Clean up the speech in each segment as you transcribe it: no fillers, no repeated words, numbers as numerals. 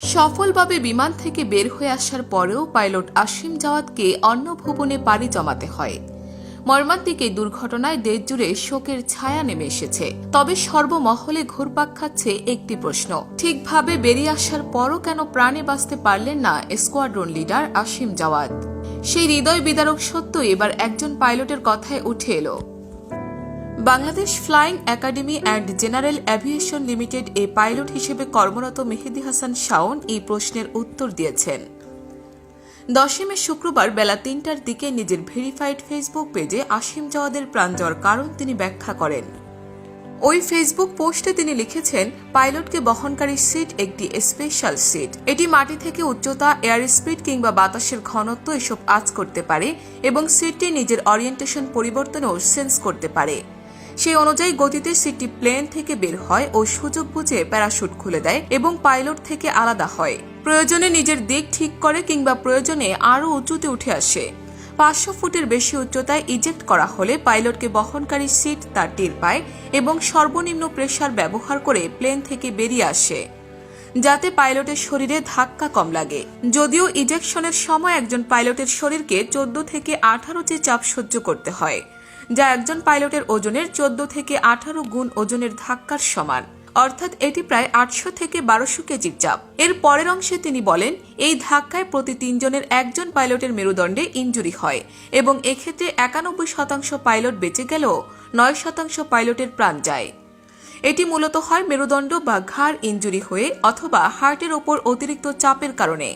সফলভাবে বিমান থেকে বের হয়ে আসার পরেও পাইলট আসিম জাওয়াদকে অন্য ভুবনে পাড়ি জমাতে হয়। মর্মান্তিক এই দুর্ঘটনায় দেশজুড়ে শোকের ছায়া নেমে এসেছে। তবে সর্বমহলে ঘুরপাক খাচ্ছে একটি প্রশ্ন, ঠিকভাবে বেরিয়ে আসার পরও কেন প্রাণে বাঁচতে পারলেন না স্কোয়াড্রন লিডার আসিম জাওয়াদ? সেই হৃদয় বিদারক সত্য এবার একজন পাইলটের কথায় উঠে এলো। Bangladesh flying academy and general aviation limited a pilot হিসেবে কর্মরত মেহেদী হাসান শাওন এই প্রশ্নের উত্তর দিয়েছেন। 10 মে শুক্রবার বেলা 3টার দিকে নিজের ভেরিফাইড ফেসবুক পেজে আসিম জাওয়াদের প্রাণ যাওয়ার কারণ তিনি ব্যাখ্যা করেন। ওই ফেসবুক পোস্টে তিনি লিখেছেন, পাইলটকে বহনকারী সিট একটি স্পেশাল সিট। এটি মাটি থেকে উচ্চতা, এয়ার স্পিড কিংবা বাতাসের ঘনত্ব এসব আঁচ করতে পারে এবং সিটটি নিজের অরিয়েন্টেশন পরিবর্তনও সেন্স করতে পারে। সেই অনুযায়ী গতিতে সিটটি প্লেন থেকে বের হয় ও সুযোগ বুঝে প্যারাশুট খুলে দেয় এবং পাইলট থেকে আলাদা হয়। প্রয়োজনে নিজের দিক ঠিক করে কিংবা প্রয়োজনে আরও উঁচুতে উঠে আসে। 500 ফুটের বেশি উচ্চতায় ইজেক্ট করা হলে পাইলটকে বহনকারী সিট তার টের পায় এবং সর্বনিম্ন প্রেসার ব্যবহার করে প্লেন থেকে বেরিয়ে আসে, যাতে পাইলটের শরীরে ধাক্কা কম লাগে। যদিও ইজেকশনের সময় একজন পাইলটের শরীরকে 14 থেকে 18 যে চাপ সহ্য করতে হয়, যা একজন পাইলটের ওজনের 14 থেকে 18 গুণ ওজনের ধাক্কার সমান, অর্থাৎ এটি প্রায় 800 থেকে 1200 কেজির চাপ। এর পরের অংশে তিনি বলেন, এই ধাক্কায় প্রতি 3 জনের একজন পাইলটের মেরুদণ্ডে ইনজুরি হয় এবং এক্ষেত্রে 91% পাইলট বেঁচে গেলেও 9% পাইলটের প্রাণ যায়। এটি মূলত হয় মেরুদণ্ড বা ঘাড় ইনজুরি হয়ে অথবা হার্টের ওপর অতিরিক্ত চাপের কারণে।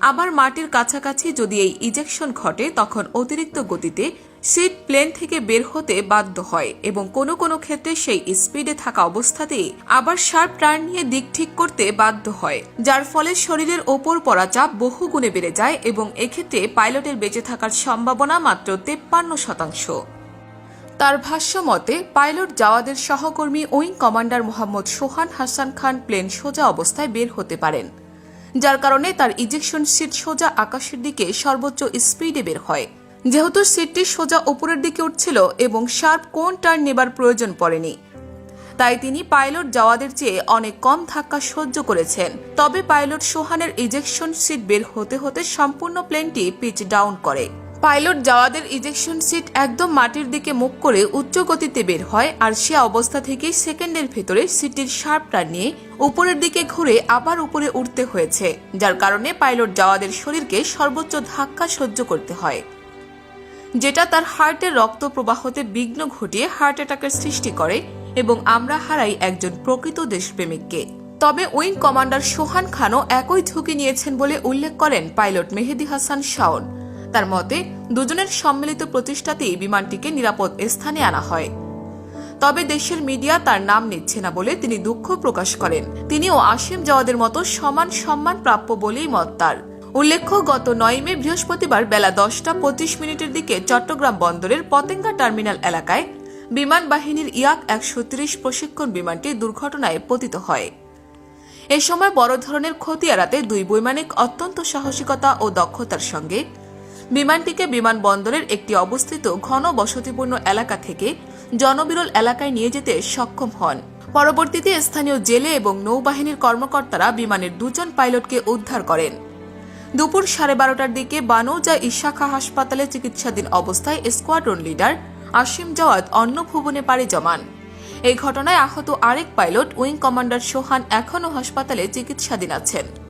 আবার মাটির কাছাকাছি যদি এই ইজেকশন ঘটে, তখন অতিরিক্ত গতিতে সিট প্লেন থেকে বের হতে বাধ্য হয় এবং কোনো কোনো ক্ষেত্রে সেই স্পিডে থাকা অবস্থাতেই আবার শার্প টার্ন নিয়ে দিক ঠিক করতে বাধ্য হয়, যার ফলে শরীরের ওপর পড়া চাপ বহু গুণে বেড়ে যায় এবং এক্ষেত্রে পাইলটের বেঁচে থাকার সম্ভাবনা মাত্র 53%। তার ভাষ্য মতে, পাইলট জাওয়াদের সহকর্মী উইং কমান্ডার মোহাম্মদ সোহান হাসান খান প্লেন সোজা অবস্থায় বের হতে পারেন, যার কারণে তার ইজেকশন সিট সোজা আকাশের দিকে সর্বোচ্চ স্পিডে বের হয়। যেহেতু সিটটি সোজা উপরের দিকে উঠছিল এবং শার্প কোণ টার্ন নেবার প্রয়োজন পড়েনি, তাই তিনি পাইলট জাওয়াদের চেয়ে অনেক কম ধাক্কা সহ্য করেছেন। তবে পাইলট সোহানের ইজেকশন সিট বের হতে হতে সম্পূর্ণ প্লেনটি পিচ ডাউন করে। পাইলট জাওয়াদের ইজেকশন সিট একদম মাটির দিকে মুখ করে উচ্চ গতিতে বের হয়, আর সে অবস্থা থেকে সেকেন্ডের ভেতরে সিটটির শার্প টার্ন নিয়ে উপরের দিকে ঘুরে আবার উপরে উঠতে হয়েছে, যার কারণে পাইলট জাওয়াদের শরীরকে সর্বোচ্চ ধাক্কা সহ্য করতে হয়, যেটা তার হার্টের রক্ত প্রবাহতে বিঘ্ন ঘটিয়ে হার্ট অ্যাটাকের সৃষ্টি করে এবং আমরা হারাই একজন প্রকৃত দেশপ্রেমিককে। তবে উইং কমান্ডার সোহান খানও একই ঝুঁকি নিয়েছেন বলে উল্লেখ করেন পাইলট মেহেদী হাসান শাওন। তার মতে, দুজনের সম্মিলিত প্রচেষ্টাতেই বিমানটিকে নিরাপদ স্থানে আনা হয়। তবে দেশের মিডিয়া তার নাম নিচ্ছে না বলে তিনি দুঃখ প্রকাশ করেন। তিনিও আসিম জাওয়াদের মতো সমান সম্মান প্রাপ্য বলেই মত তার। উল্লেখ্য, গত 9 মে বৃহস্পতিবার বেলা 10টা 25 দিকে চট্টগ্রাম বন্দরের পতেঙ্গা টার্মিনাল এলাকায় বিমান বাহিনীর ইয়াক 130 প্রশিক্ষণ বিমানটি দুর্ঘটনায় পতিত হয়। এ সময় বড় ধরনের ক্ষতি এড়াতে দুই বৈমানিক অত্যন্ত সাহসিকতা ও দক্ষতার সঙ্গে বিমানটিকে বিমানবন্দরের একটি অবস্থিত ঘন বসতিপূর্ণ এলাকা থেকে জনবিরল এলাকায় নিয়ে যেতে সক্ষম হন। পরবর্তীতে স্থানীয় জেলে এবং নৌবাহিনীর কর্মকর্তারা বিমানের 2 জন পাইলটকে উদ্ধার করেন। দুপুর 12:30টার দিকে বানৌজা ইশাখা হাসপাতালে চিকিৎসাধীন অবস্থায় স্কোয়াড্রন লিডার আসিম জাওয়াদ অন্য ভুবনে পাড়ি জমান। এই ঘটনায় আহত আরেক পাইলট উইং কমান্ডার সোহান এখনও হাসপাতালে চিকিৎসাধীন আছেন।